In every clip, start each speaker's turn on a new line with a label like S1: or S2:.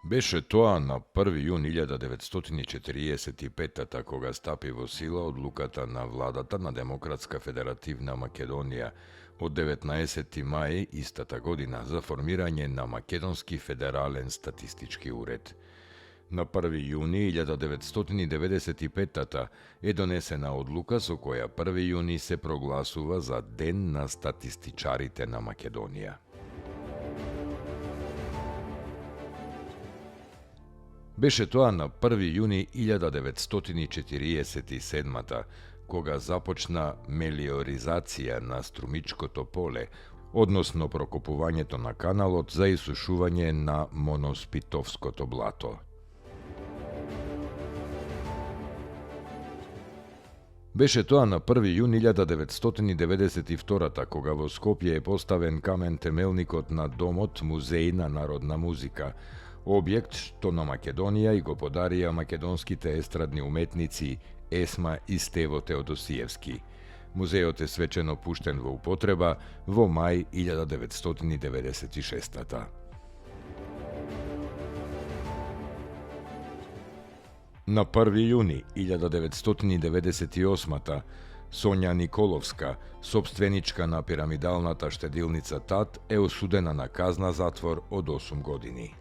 S1: Беше тоа на 1. јун 1945 кога стапи во сила одлуката на владата на Демократска федеративна Македонија од 19. мај истата година за формирање на Македонски федерален статистички уред. На 1. јуни 1995 е донесена одлука со која 1. јуни се прогласува за Ден на статистичарите на Македонија. Беше тоа на 1. јуни 1947 кога започна мелиоризација на Струмичкото поле, односно прокопувањето на каналот за исушување на Моноспитовското блато. Беше тоа на 1. јун 1992 кога во Скопје е поставен камен темелникот на Домот Музеј на народна музика, објект што на Македонија и го подарија македонските естрадни уметници Есма и Стево Теодосиевски. Музејот е свечено пуштен во употреба во мај 1996. На 1. јуни 1998 Сонја Николовска, собственичка на пирамидалната штедилница ТАТ, е осудена на казна затвор од 8 години.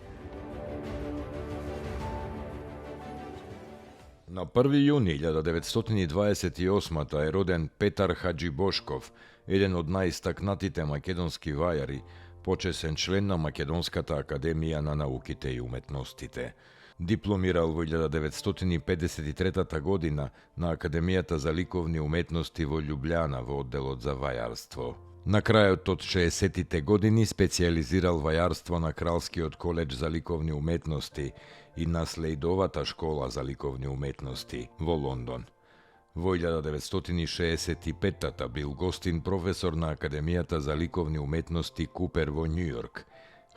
S1: На 1. јуни 1928 е роден Петар Хаджибошков, еден од најистакнатите македонски вајари, почесен член на Македонската академија на науките и уметностите. Дипломирал во 1953 година на Академијата за ликовни уметности во Љубљана во одделот за вајарство. На крајот од 60-тите години специјализирал вајарство на Кралскиот коледж за ликовни уметности и на Слејдовата школа за ликовни уметности во Лондон. Во 1965 бил гостин професор на Академијата за ликовни уметности Купер во Њујорк.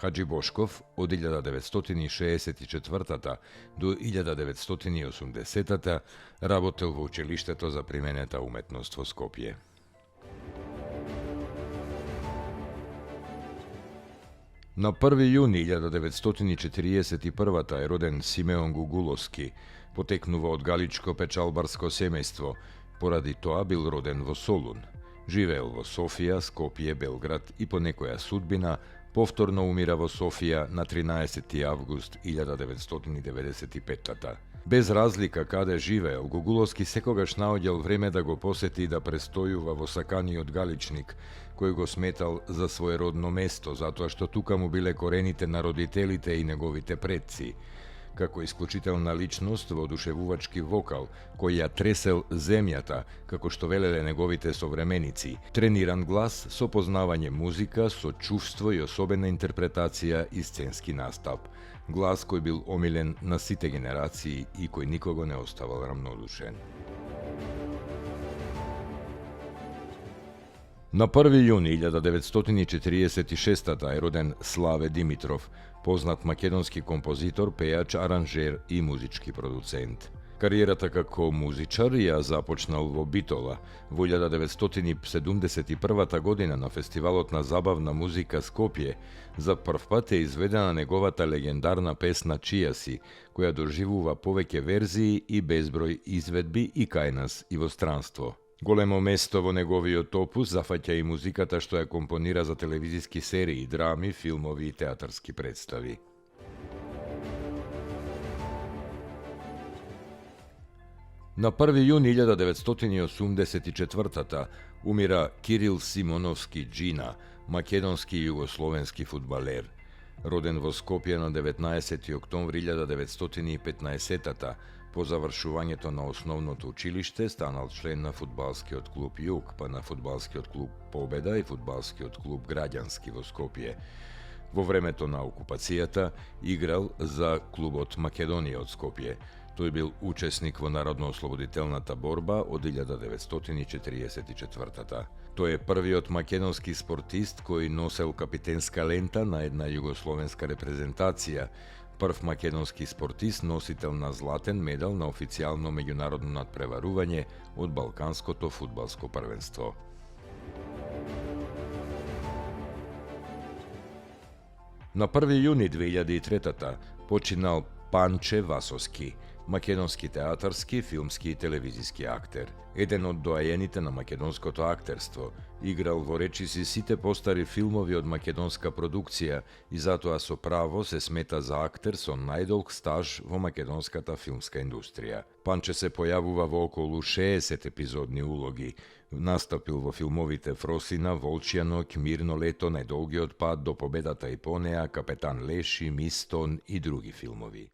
S1: Хаджибошков од 1964 до 1980 работел во училиштето за применета уметност во Скопје. На 1. јуни 1941 е роден Симеон Гугуловски, потекнува од галичко-печалбарско семејство, поради тоа бил роден во Солун. Живеел во Софија, Скопје, Белград и по некоја судбина повторно умира во Софија на 13. август 1995. Без разлика каде живеел, Гугуловски секогаш наоѓал време да го посети и да престојува во саканиот Галичник, кој го сметал за свое родно место, затоа што тука му биле корените на родителите и неговите предци. Како исклучителна личност, воодушевувачки вокал, кој ја тресел земјата, како што велеле неговите современици, трениран глас со познавање музика, со чувство и особена интерпретација и сценски настап. Глас кој бил омилен на сите генерации и кој никого не оставал рамнодушен. На 1. јуни 1946 е роден Славе Димитров, познат македонски композитор, пејач, аранжер и музички продуцент. Кариерата како музичар ја започнал во Битола. Во 1971 година на фестивалот на забавна музика Скопје за прв пат е изведена неговата легендарна песна Чија си, која доживува повеќе верзии и безброј изведби и кај нас и во странство. Големо место во неговиот опус зафаќа и музиката што ја компонира за телевизиски серии, драми, филмови и театарски представи. На 1. јуни 1984 умира Кирил Симоновски Джина, македонски и југословенски фудбалер. Роден во Скопје на 19. октомври 1915 по завршувањето на основното училиште станал член на фудбалскиот клуб Југ, па на фудбалскиот клуб Победа и фудбалскиот клуб Граѓански во Скопје. Во времето на окупацијата играл за клубот Македонија од Скопје. Тој бил учесник во народно-ослободителната борба од 1944. Тој е првиот македонски спортист кој носел капитенска лента на една југословенска репрезентација, прв македонски спортист носител на златен медал на официјално меѓународно надпреварување од Балканското фудбалско првенство. На 1. јуни 2003 починал Панче Васовски, македонски театарски, филмски и телевизиски актер. Еден од доајените на македонското актерство, играл во речиси сите постари филмови од македонска продукција и затоа со право се смета за актер со најдолг стаж во македонската филмска индустрија. Панче се појавува во околу 60 епизодни улоги. Настапил во филмовите Фросина, Волчја ноќ, Мирно лето, Најдолгиот пат, До победата и по неа, Капетан Леши, Мистон и други филмови.